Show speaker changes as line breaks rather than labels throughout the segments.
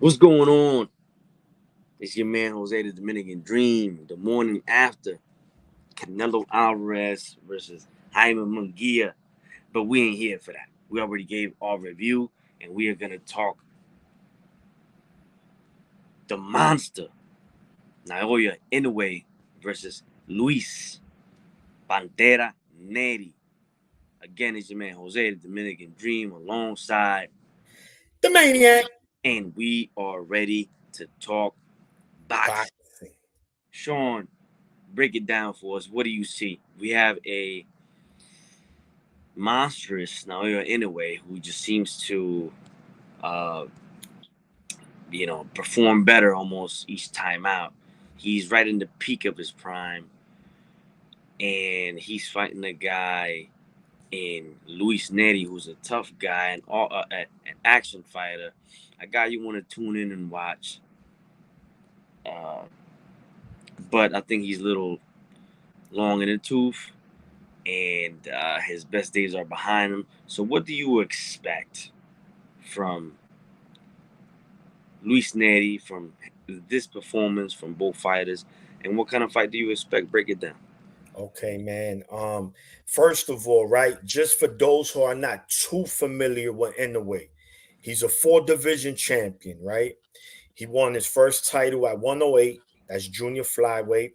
What's going on? It's your man Jose the Dominican Dream. The morning after Canelo Alvarez versus Jaime Munguia. But we ain't here for that. We already gave our review and we are gonna talk the monster Naoya Inoue versus Luis Pantera Nery. Again, it's your man Jose the Dominican Dream alongside,
The Maniac.
and we are ready to talk boxing.
Boxing.
Sean, break it down for us. What do you see? We have a monstrous Naoya Inoue who just seems to, uh, perform better almost each time out. He's right in the peak of his prime, and he's fighting a guy in Luis Nery, who's a tough guy and an action fighter, a guy you want to tune in and watch. Uh, but I think he's a little long in the tooth, and his best days are behind him. So, what do you expect from Luis Nery, from this performance from both fighters, and what kind of fight do you expect? Break it down.
Okay, man. First of all, right, just for those who are not too familiar with Inoue, he's a four-division champion, right? He won his first title at 108, that's junior flyweight,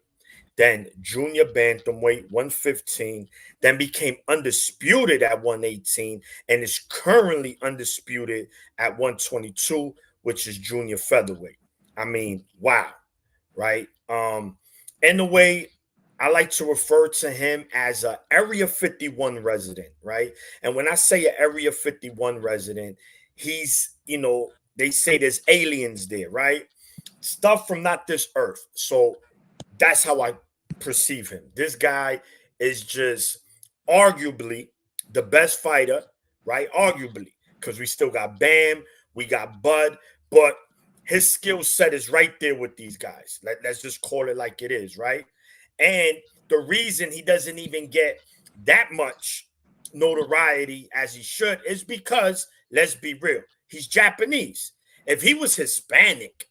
then junior bantamweight 115, then became undisputed at 118, and is currently undisputed at 122, which is junior featherweight. I mean, wow, right? In the way I like to refer to him as a Area 51 resident, right? And when I say an Area 51 resident, he's, they say there's aliens there, right? Stuff from not this earth. So that's how I perceive him. This guy is just arguably the best fighter, right? Arguably, because we still got Bam, we got Bud, but his skill set is right there with these guys. Let's just call it like it is, right? And the reason he doesn't even get that much notoriety as he should is because, let's be real, he's Japanese. If he was Hispanic,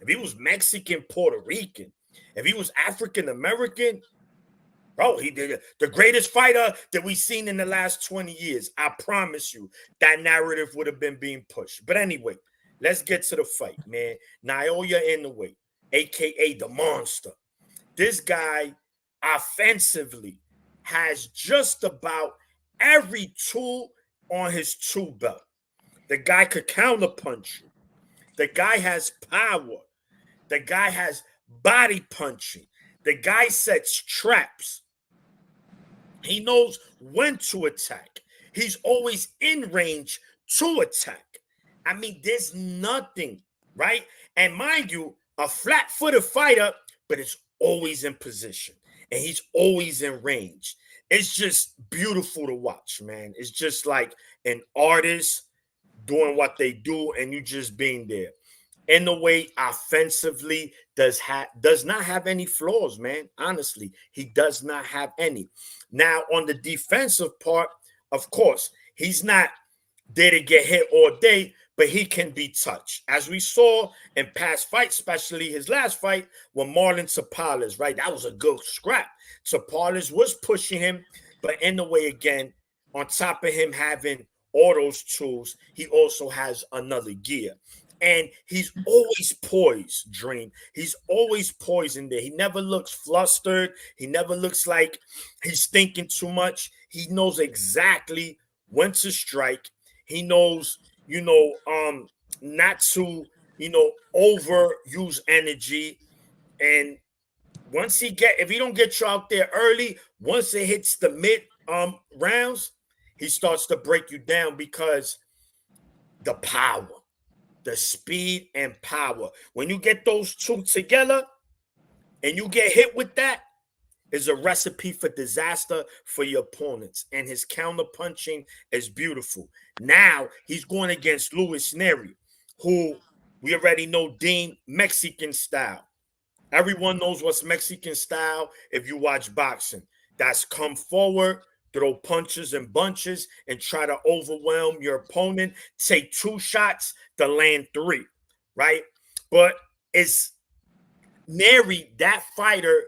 if he was Mexican, Puerto Rican, if he was African American, bro, he did the greatest fighter that we've seen in the last 20 years. I promise you, that narrative would have been being pushed. But anyway, let's get to the fight, man. Naoya Inoue, aka the monster. This guy offensively has just about every tool on his tool belt. The guy could counterpunch you. The guy has power. The guy has body punching. The guy sets traps. He knows when to attack. He's always in range to attack. I mean, there's nothing, right? And mind you, a flat footed fighter, but it's always in position and he's always in range. It's just beautiful to watch, man. It's just like an artist doing what they do and you just being there. In the way offensively does not have any flaws, man. Honestly, he does not have any. Now on the defensive part, of course, he's not there to get hit all day, but he can be touched. As we saw in past fights, especially his last fight with Marlon Tapales, right? That was a good scrap. Tapales was pushing him, but in the way again, on top of him having all those tools, he also has another gear. And he's always poised, Dream. He's always poised in there. He never looks flustered. He never looks like he's thinking too much. He knows exactly when to strike. He knows, not to, overuse energy. And if he don't get you out there early, once it hits the mid rounds, he starts to break you down because the power, the speed and power. When you get those two together and you get hit with that, is a recipe for disaster for your opponents. And his counter punching is beautiful. Now he's going against Luis Nery, who we already know Dean Mexican style. Everyone knows what's Mexican style if you watch boxing. That's come forward, throw punches and bunches, and try to overwhelm your opponent. Take two shots to land three. right? But it's Nery that fighter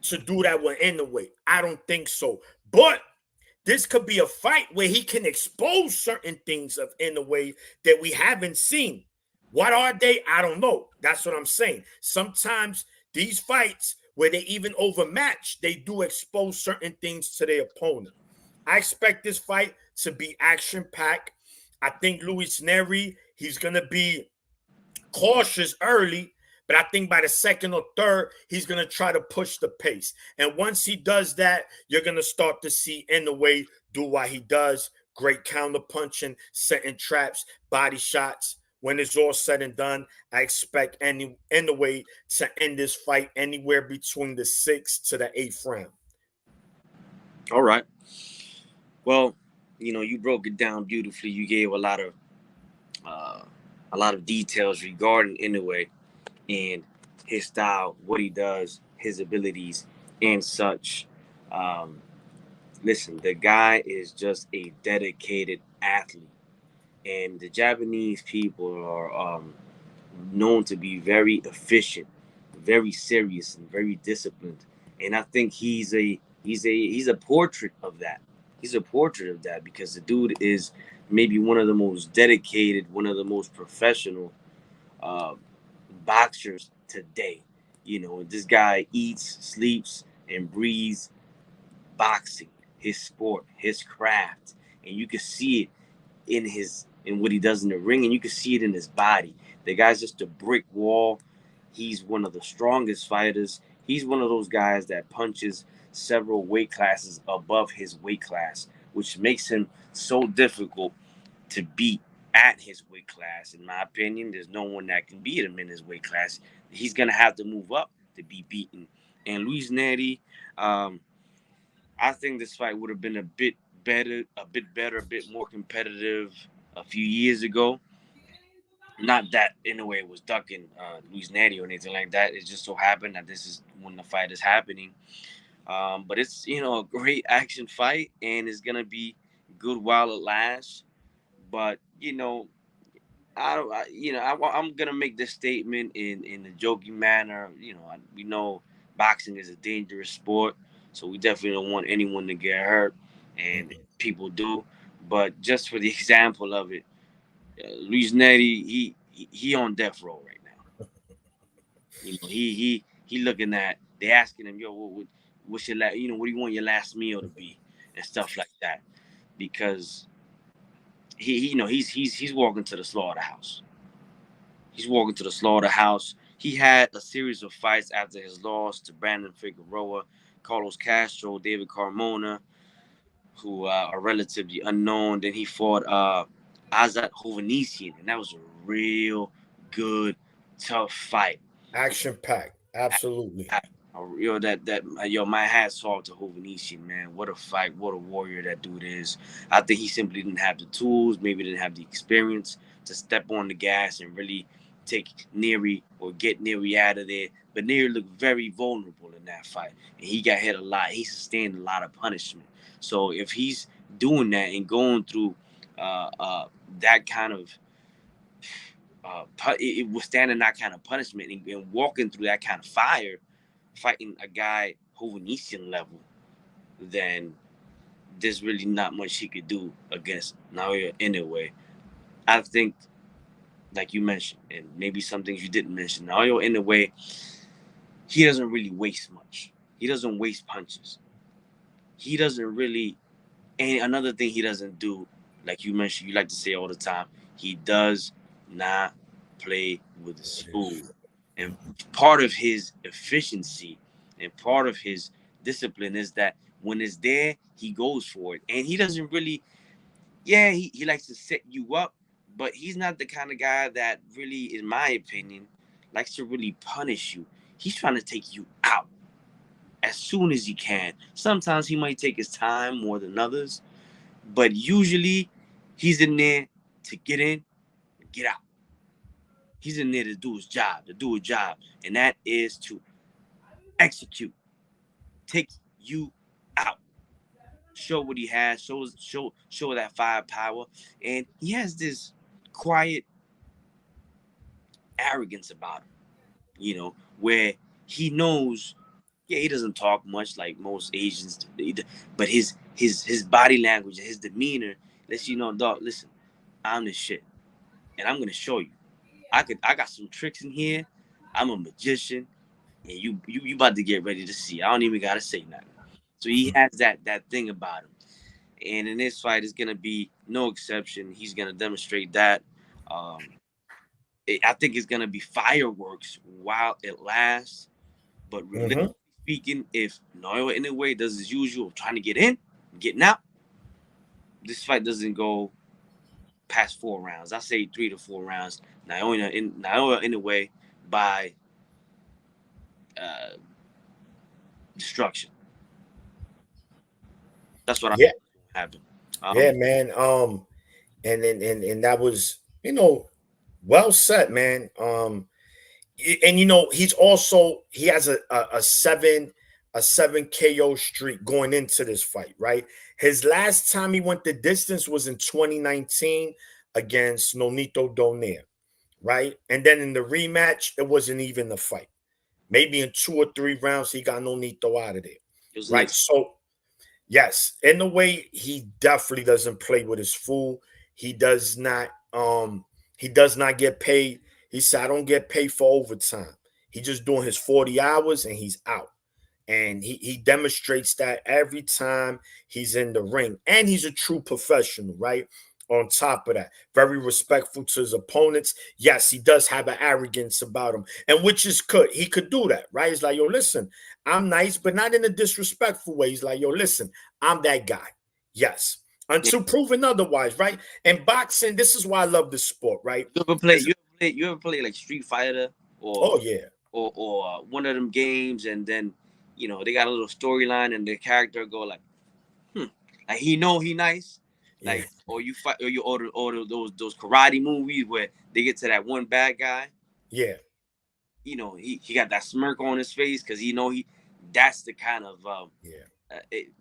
to do that with Inoue? I don't think so. But this could be a fight where he can expose certain things of Inoue that we haven't seen. What are they? I don't know. That's what I'm saying. Sometimes these fights where they even overmatch, they do expose certain things to their opponent. I expect this fight to be action packed. I think Luis Nery, he's gonna be cautious early, but I think by the second or third, he's going to try to push the pace. And once he does that, you're going to start to see Inoue do what he does. Great counter punching, setting traps, body shots. When it's all said and done, I expect Inoue to end this fight anywhere between the 6th to the 8th round.
All right. Well, you broke it down beautifully. You gave uh, a lot of details regarding Inoue and his style, what he does, his abilities, and such. Um, Listen, the guy is just a dedicated athlete, and the Japanese people are known to be very efficient, very serious, and very disciplined. And I think he's a portrait of that. He's a portrait of that because the dude is maybe one of the most dedicated, one of the most professional uh, boxers today. This guy eats, sleeps, and breathes boxing, his sport, his craft, and you can see it in what he does in the ring, and you can see it in his body. The guy's just a brick wall. He's one of the strongest fighters. He's one of those guys that punches several weight classes above his weight class, which makes him so difficult to beat at his weight class. In my opinion, there's no one that can beat him in his weight class. He's gonna have to move up to be beaten. And Luis Nery, um, I think this fight would have been a bit more competitive a few years ago. Not that in a way it was ducking Luis Nery or anything like that. It just so happened that this is when the fight is happening. But it's a great action fight, and it's gonna be good while it lasts. But I don't. I'm gonna make this statement in a joking manner. We know boxing is a dangerous sport, so we definitely don't want anyone to get hurt, and
Mhm.
people do. But just for the example of it, Luis Nery, he on death row right now. He looking at. They asking him, yo, what's your last? What do you want your last meal to be, and stuff like that, because he's walking to the slaughterhouse. He's walking to the slaughterhouse. He had a series of fights after his loss to Brandon Figueroa, Carlos Castro, David Carmona, who are relatively unknown. Then he fought Azat Hovhannisyan, and that was a real good, tough fight.
Action packed. Absolutely.
My hats off to Hovhannisyan, man. What a fight! What a warrior that dude is. I think he simply didn't have the tools, maybe didn't have the experience to step on the gas and really take Nery or get Nery out of there. But Nery looked very vulnerable in that fight, and he got hit a lot. He sustained a lot of punishment. So if he's doing that and going through that kind of withstanding that kind of punishment and walking through that kind of fire, fighting a guy Hovhannisyan level, then there's really not much he could do against Naoya Inoue. I think, like you mentioned, and maybe some things you didn't mention, Naoya Inoue, he doesn't really waste much. He doesn't waste punches. He doesn't really. And another thing he doesn't do, like you mentioned, you like to say all the time, he does not play with his food. And part of his efficiency and part of his discipline is that when it's there, he goes for it. And he doesn't really, yeah, he likes to set you up, but he's not the kind of guy that really, in my opinion, likes to really punish you. He's trying to take you out as soon as he can. Sometimes he might take his time more than others, but usually he's in there to get in and get out. He's in there to do his job, and that is to execute, take you out, show what he has, show that firepower, and he has this quiet arrogance about him, where he knows, yeah, he doesn't talk much like most Asians, but his body language, his demeanor lets you know, dog, listen, I'm the shit, and I'm gonna show you. I got some tricks in here. I'm a magician, and you about to get ready to see. I don't even gotta say nothing. So he has that thing about him, and in this fight, it's gonna be no exception. He's gonna demonstrate that. Um, I think it's gonna be fireworks while it lasts. But realistically speaking, if Naoya Inoue does his usual, trying to get in, getting out, this fight doesn't go past 4 rounds. I say 3 to 4 rounds. Naoya Inoue by uh, destruction. That's what I
Yeah,
think will happen.
yeah,
Um,
man. And that was, well said, man. And he has a seven KO streak going into this fight, right? His last time he went the distance was in 2019 against Nonito Donaire, right? And then in the rematch, it wasn't even a fight. Maybe in 2 or 3 rounds, he got Nonito out of there,
it was an
right? So yes, in a way, he definitely doesn't play with his fool. He does not. He does not get paid. He said, "I don't get paid for overtime." He just doing his 40 hours and he's out. And he demonstrates that every time he's in the ring. And he's a true professional, right? On top of that, very respectful to his opponents. Yes, he does have an arrogance about him, and which is good. He could do that, right? He's like, yo, listen, I'm nice, but not in a disrespectful way. He's like, yo, listen, I'm that guy. Yes.
yeah.
Until proven otherwise, right? And boxing, this is why I love this sport, right?
You ever play? You ever play like Street Fighter or
Oh yeah.
one of them games, and then they got a little storyline, and the character go like, hmm, like he nice,
Yeah.
like, or you fight, or you order those karate movies where they get to that one bad guy,
Yeah.
he got that smirk on his face because that's the kind of
Yeah.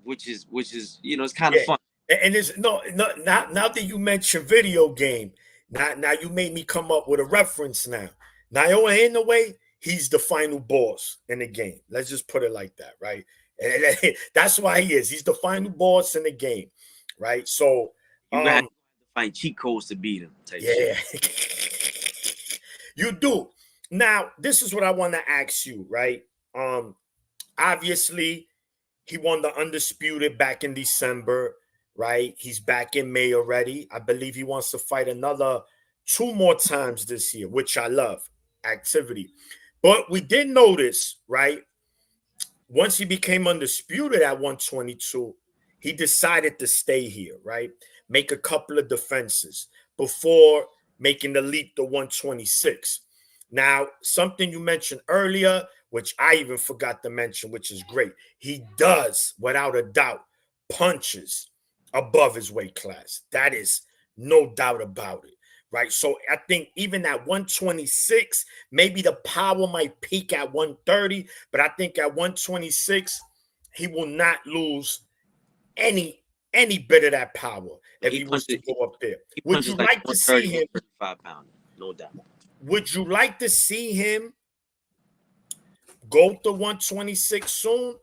which is it's kind of
Yeah.
fun.
And it's no now that you mentioned video game, now you made me come up with a reference now. Naoya Inoue, he's the final boss in the game. Let's just put it like that, right? And that's why he is. He's the final boss in the game, right? So,
You gonna have to find cheat codes to beat him, type shit.
yeah, you do. Now, this is what I want to ask you, right? Obviously, he won the undisputed back in December, right? He's back in May already. I believe he wants to fight another 2 more times this year, which I love. Activity. But we did notice, right? Once he became undisputed at 122, he decided to stay here, right? Make a couple of defenses before making the leap to 126. Now, something you mentioned earlier, which I even forgot to mention, which is great. He does, without a doubt, punches above his weight class. That is no doubt about it, right? So I think even at 126, maybe the power might peak at 130, but I think at 126, he will not lose any bit of that power
No,
if
he
he was to
punches.
go up there.
He
Would you
punches like
like to see
130,
him?
135 pounder, no doubt.
Would you like to see him go to 126 soon?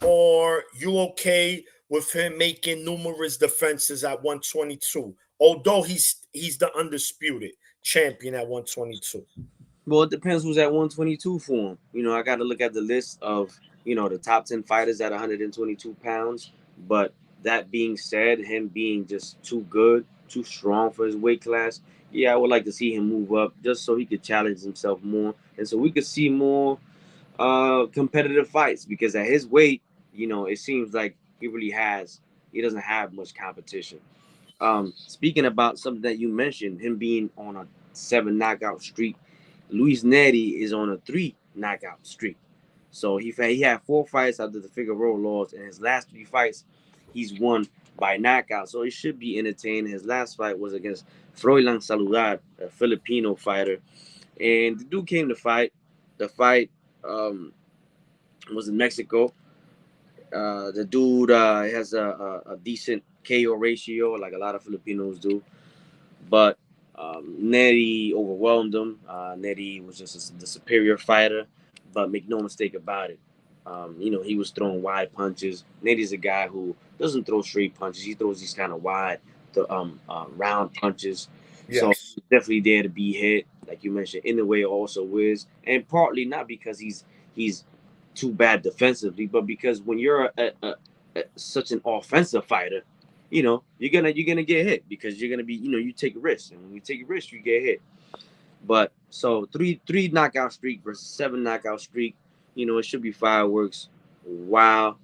Or you okay with him making numerous defenses at 122? Although he's the undisputed champion at 122.
Well, it depends who's at 122 for him. I got to look at the list of the top 10 fighters at 122 pounds. But that being said, him being just too good, too strong for his weight class, yeah, I would like to see him move up just so he could challenge himself more, and so we could see more competitive fights, because at his weight, it seems like he doesn't have much competition. Speaking about something that you mentioned, him being on a 7 knockout streak, Luis Nery is on a 3 knockout streak. So he had 4 fights after the Figueroa loss, and his last 3 fights, he's won by knockout. So it should be entertaining. His last fight was against Froilan Saludar, a Filipino fighter, and the dude came to fight. The fight was in Mexico. The dude has a decent KO ratio, like a lot of Filipinos do, but Nery overwhelmed him. Nery was just the superior fighter, but make no mistake about it. He was throwing wide punches. Nery's a guy who doesn't throw straight punches. He throws these kind of wide, round punches. So
Yes.
he's definitely there to be hit, like you mentioned. Inoue also is, and partly not because he's too bad defensively, but because when you're such an offensive fighter, you're gonna get hit because you're gonna be you take risks, and when you take risks, you get hit. But so three knockout streak versus seven knockout streak, it should be fireworks. While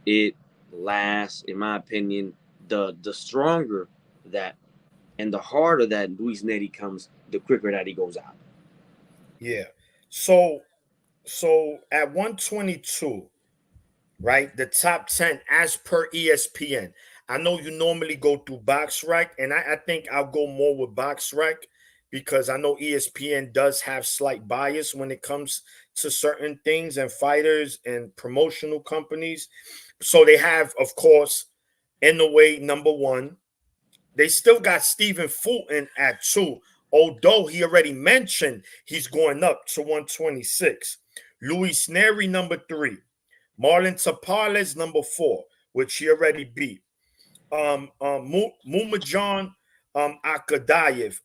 it lasts, in my opinion, the stronger that and the harder that Luis Nery comes, the quicker that he goes out.
Yeah. So at 122, right? The top 10 as per ESPN. I know you normally go through BoxRec, and I think I'll go more with BoxRec because I know ESPN does have slight bias when it comes to certain things and fighters and promotional companies. So they have, of course, in the way number one. They still got Stephen Fulton at two, although he already mentioned he's going up to 126. Luis Nery number three. Marlon Tapales number four, which he already beat. Mumajan Akadayev,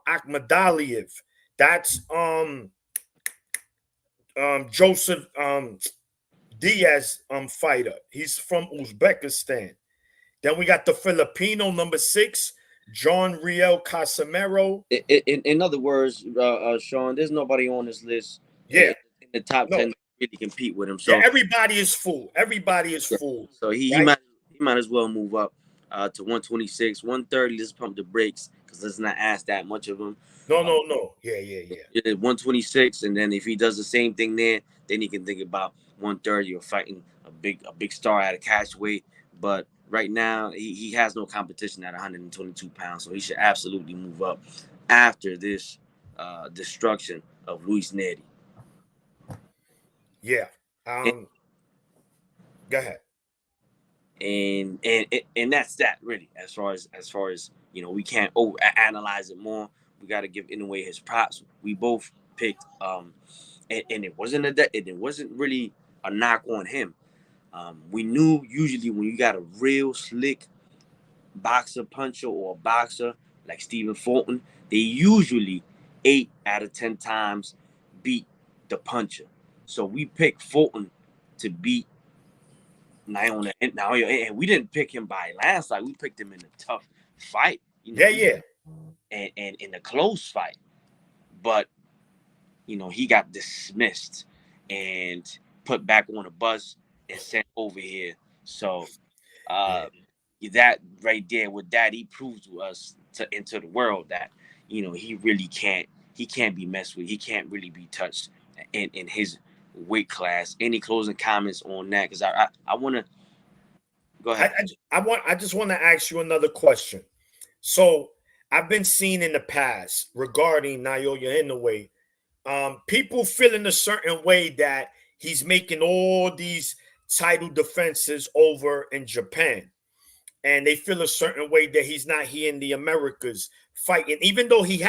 Akhmadaliev. That's Joseph Diaz fighter. He's from Uzbekistan. Then we got the Filipino number six, John Riel Casimero.
In other words, Sean, there's nobody on this list
Yeah,
in the top
no,
10 that really compete with him.
yeah,
So
everybody is full. Everybody is
yeah.
full,
So he
right?
might as well move up to 126, 130. Let's pump the brakes because let's not ask that much of him.
No,
Uh,
no, no. Yeah, yeah, yeah.
126, and then if he does the same thing there, then he can think about 130 or fighting a big star at a catch weight. But right now, he has no competition at 122 pounds, so he should absolutely move up after this destruction of Luis Nery.
Yeah.
And
Go ahead.
and that's that really. As far as we can't over analyze it more. We got to give Inoue his props. We both picked, and it wasn't really a knock on him. We knew usually when you got a real slick boxer puncher or a boxer like Stephen Fulton, they usually 8 out of 10 times beat the puncher. So we picked Fulton to beat Naoya, and we didn't pick him by landslide. We picked him in a tough fight,
Yeah, yeah.
and in a close fight. But he got dismissed and put back on a bus and sent over here. So
Yeah.
uh, that right there, with that, he proved to us into the world that he can't be messed with. He can't really be touched in his weight class. Any closing comments on that? Because I want to go
I,
ahead.
I just want to ask you another question. So I've been seeing in the past regarding Naoya Inoue, people feeling a certain way that he's making all these title defenses over in Japan. And they feel a certain way that he's not here in the Americas fighting, even though he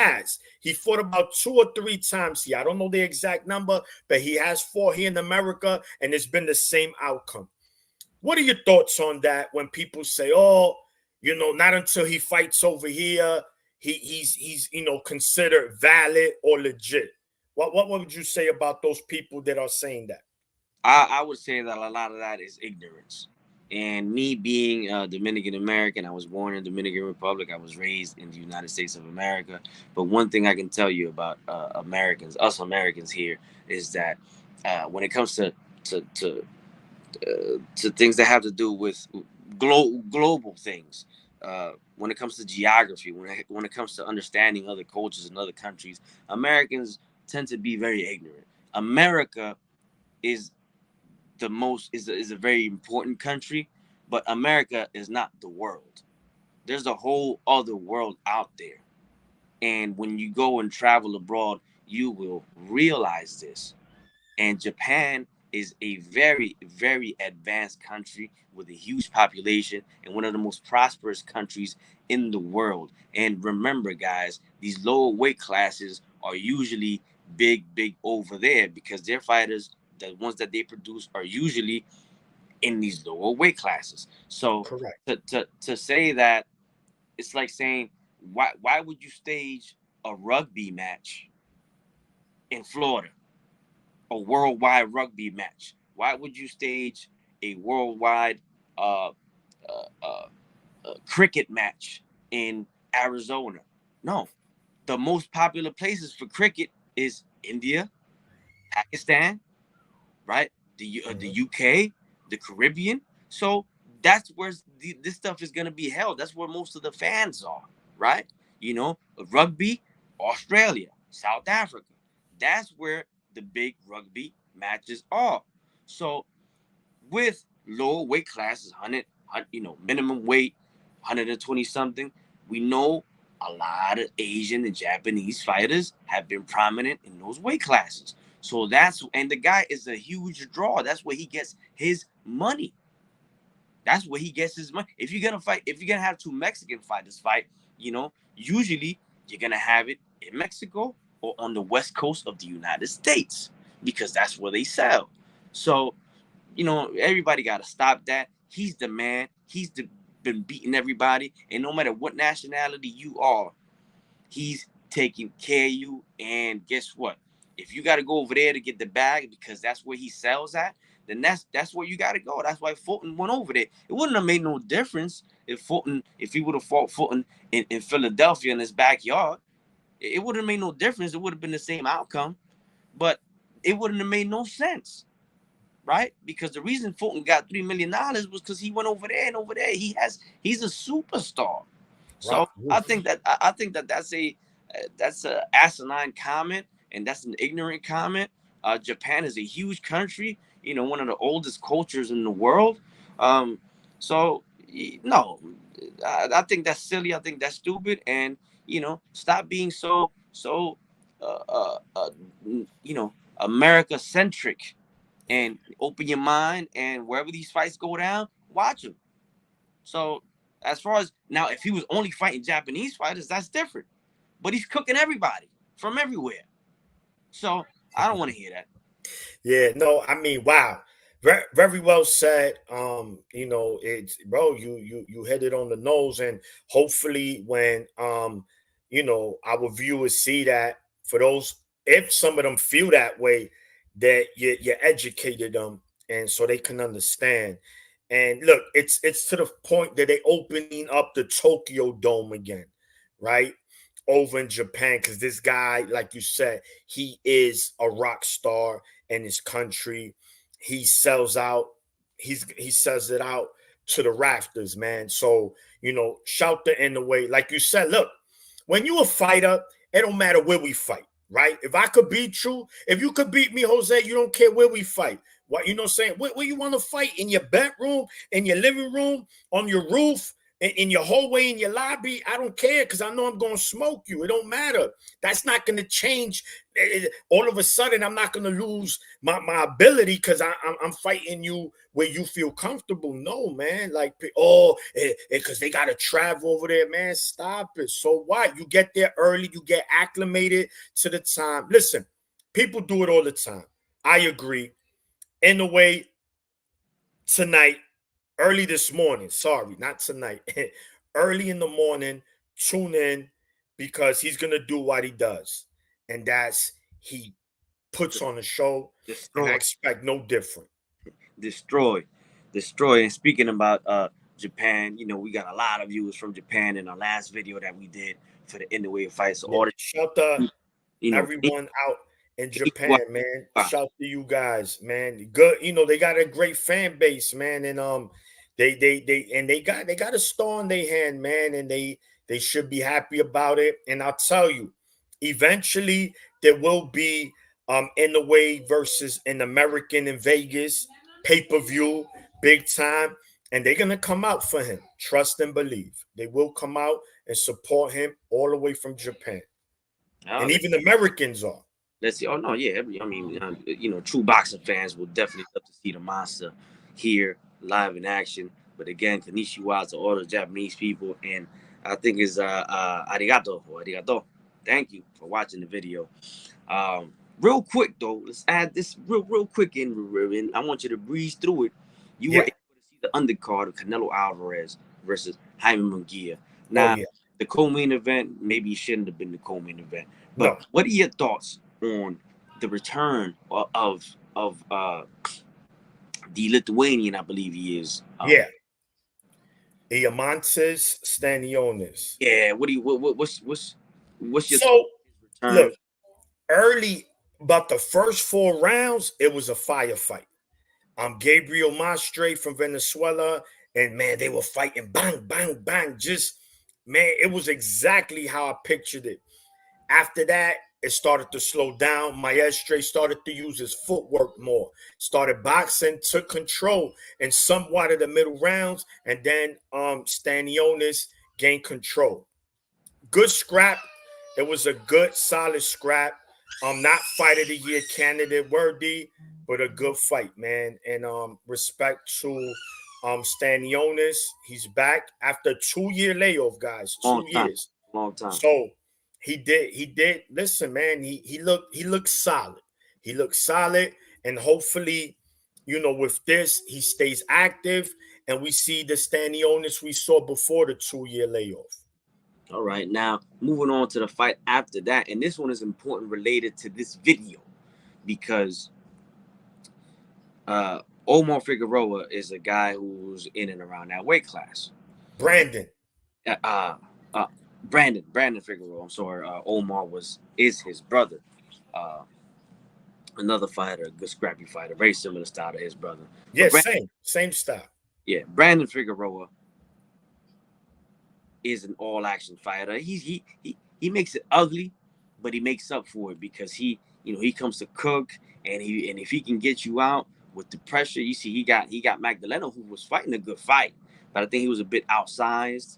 fought about 2 or 3 times here. I don't know the exact number, but he has fought here in America, and it's been the same outcome. What are your thoughts on that when people say, "Oh, not until he fights over here, he's considered valid or legit"? What would you say about those people that are saying that?
I would say that a lot of that is ignorance. And me being Dominican American, I was born in Dominican Republic. I was raised in the United States of America. But one thing I can tell you about us Americans here, is that when it comes to to, to things that have to do with global things, when it comes to geography, when it comes to understanding other cultures and other countries, Americans tend to be very ignorant. America is is a very important country, but America is not the world. There's a whole other world out there. And when you go and travel abroad, you will realize this. And Japan is a very, very advanced country with a huge population and one of the most prosperous countries in the world. And remember, guys, these lower weight classes are usually big, big over there because their fighters, the ones that they produce, are usually in these lower weight classes. So
Correct.
to say that, it's like saying, why would you stage a rugby match in Florida, a worldwide rugby match? Why would you stage a worldwide uh, uh, uh, cricket match in Arizona? No, the most popular places for cricket is India, Pakistan, right? The
Mhm.
UK, the Caribbean. So that's where this stuff is gonna be held. That's where most of the fans are, right? You know, rugby, Australia, South Africa. That's where the big rugby matches are. So with lower weight classes, 100, minimum weight, 120 something, we know a lot of Asian and Japanese fighters have been prominent in those weight classes. So and the guy is a huge draw. That's where he gets his money. That's where he gets his money. If you're gonna have two Mexican fighters fight, usually you're gonna have it in Mexico or on the west coast of the United States because that's where they sell. So everybody got to stop that. He's the man. Been beating everybody, and no matter what nationality you are, he's taking care of you. And guess what? If you got to go over there to get the bag because that's where he sells at, then that's where you got to go. That's why Fulton went over there. It wouldn't have made no difference if he would have fought Fulton in Philadelphia in his backyard. It wouldn't have made no difference. It would have been the same outcome, but it wouldn't have made no sense, right? Because the reason Fulton got $3 million was because he went over there, and over there he's a superstar. So
Rock roof.
I think that that's a asinine comment, and that's an ignorant comment. Japan is a huge country, one of the oldest cultures in the world. Um, so no, I think that's silly. I think that's stupid, and stop being so uh, uh, uh, America centric, and open your mind. And wherever these fights go down, watch them. So as far as now, if he was only fighting Japanese fighters, that's different. But he's cooking everybody from everywhere. So I don't want to hear that.
Yeah, no, I mean, wow. Very, very well said. It's bro, you hit it on the nose, and hopefully when our viewers see that, for those, if some of them feel that way, that you educated them and so they can understand. And look, it's to the point that they opening up the Tokyo Dome again, right? Over in Japan, because this guy, like you said, he is a rock star in his country. He sells out. He sells it out to the rafters, man. So shout the Inoue. Like you said, look, when you a fighter, it don't matter where we fight, right? If I could beat you, if you could beat me, Jose, you don't care where we fight. What you know what I'm saying? Where you want to fight? In your bedroom, in your living room, on your roof, in your hallway, in your lobby? I don't care, because I know I'm going to smoke you. It don't matter. That's not going to change. All of a sudden, I'm not going to lose my ability because I'm fighting you where you feel comfortable. No, man. Like, because they got to travel over there, man. Stop it. So what? You get there early. You get acclimated to the time. Listen, people do it all the time. I agree. In a way, tonight, early this morning, sorry, not tonight, early in the morning, tune in, because he's going to do what he does. And that's, he puts on a show, and I
Destroy,
expect no different.
destroy, destroy. And speaking about Japan, we got a lot of viewers from Japan in our last video that we did for the Inoue fight. So
Yeah,
all the
shout out
you know,
everyone out in
Konnichiwa.
Japan, man. Shout to you guys, man. Good, they got a great fan base, man, and they got a star in their hand, man, and they should be happy about it. And I'll tell you, eventually there will be Inoue versus an American in Vegas, pay-per-view, big time, and they're gonna come out for him. Trust and believe. They will come out and support him all the way from Japan.
Oh,
And even Americans are.
Let's see. Oh no, yeah. I mean, true boxing fans will definitely love to see the monster here live in action. But again, Konnichiwa to all the Japanese people, and I think is arigato or arigato. Thank you for watching the video. Real quick though, let's add this real quick in. I want you to breeze through it. You were
Yeah.
able to see the undercard of Canelo Alvarez versus Jaime Munguia.
Oh
Now,
yeah.
the co-main event maybe shouldn't have been the co-main event, but
No.
what are your thoughts on the return of the Lithuanian? I believe he is.
Yeah. Diamantis Stanionis.
Yeah. What do you what's your thought
So
on his return?
look, early about the first 4 rounds, it was a firefight. Gabriel Mastre from Venezuela, and man, they were fighting bang, bang, bang. Just man, it was exactly how I pictured it. After that, it started to slow down. Maestre started to use his footwork more, started boxing, took control in somewhat of the middle rounds, and then Stanionis gained control. Good scrap. It was a good, solid scrap. Not fight of the year candidate worthy, but a good fight, man. And respect to Stanionis. He's back after a 2 year layoff, guys.
Long
Two
time,
years.
long time.
So he did listen, man. He looked solid. He looked solid, and hopefully, with this, he stays active and we see the Stanionis we saw before the 2 year layoff.
All right, now moving on to the fight after that, and this one is important related to this video because Omar Figueroa is a guy who's in and around that weight class.
Brandon.
Uh, uh, uh Brandon Figueroa. I'm sorry, Omar is his brother. Uh, Another fighter, a good scrappy fighter, very similar style to his brother.
Yeah,
But Brandon,
same style.
yeah, Brandon Figueroa is an all action fighter. He makes it ugly, but he makes up for it because he comes to cook, and if he can get you out with the pressure, you see he got Magdaleno, who was fighting a good fight, but I think he was a bit outsized.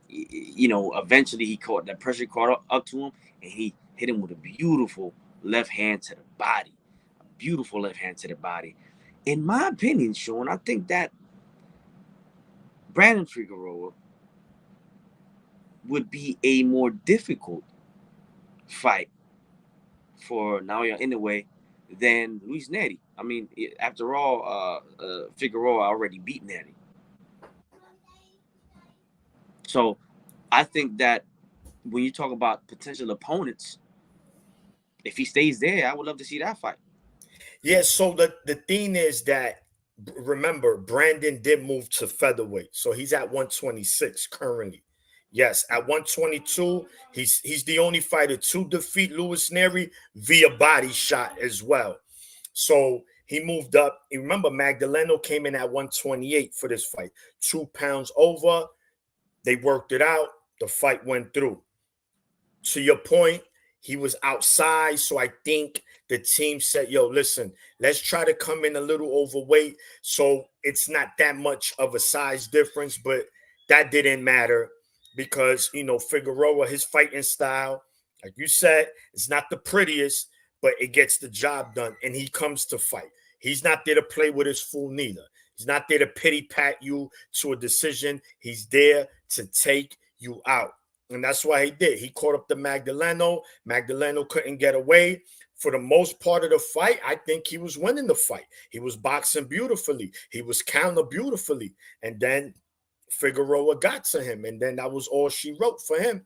Eventually he caught that pressure caught up to him, and he hit him with a beautiful left hand to the body, a beautiful left hand to the body. In my opinion, Sean, I think that Brandon Figueroa would be a more difficult fight for Naoya Inoue than Luis Nery. I mean, after all, Figueroa already beat Nery. So I think that when you talk about potential opponents, if he stays there, I would love to see that fight.
Yeah, so the thing is that remember Brandon did move to featherweight, so he's at 126 currently. Yes, at 122, he's the only fighter to defeat Luis Nery via body shot as well. So he moved up. You remember Magdaleno came in at 128 for this fight, 2 pounds over. They worked it out. The fight went through. To your point, he was outside. So I think the team said, yo, listen, let's try to come in a little overweight. So it's not that much of a size difference, but that didn't matter because, Figueroa, his fighting style, like you said, it's not the prettiest, but it gets the job done. And he comes to fight. He's not there to play with his fool neither. He's not there to pity pat you to a decision. He's there to take you out. And that's why he did. He caught up to Magdaleno. Magdaleno couldn't get away. For the most part of the fight, I think he was winning the fight. He was boxing beautifully. He was counter beautifully. And then Figueroa got to him. And then that was all she wrote for him.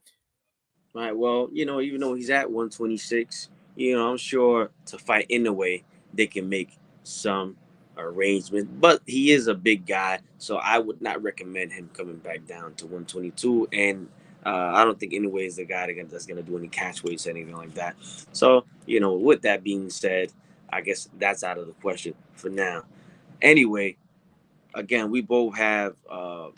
All right. Well, even though he's at 126, I'm sure to fight in a way they can make some arrangement. But he is a big guy, so I would not recommend him coming back down to 122. And I don't think anyway is the guy that's gonna do any catch weights or anything like that. So with that being said, I guess that's out of the question for now. Anyway, again, we both have uh,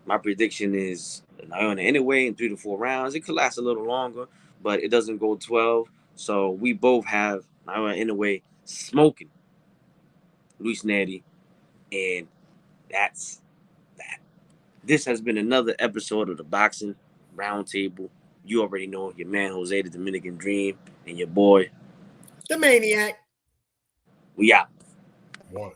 my prediction is Naoya anyway in 3 to 4 rounds. It could last a little longer, but it doesn't go 12. So we both have Naoya anyway smoking Luis Nery, and that's that. This has been another episode of the Boxing Roundtable. You already know your man Jose the Dominican Dream and your boy.
The Maniac.
We out.
One.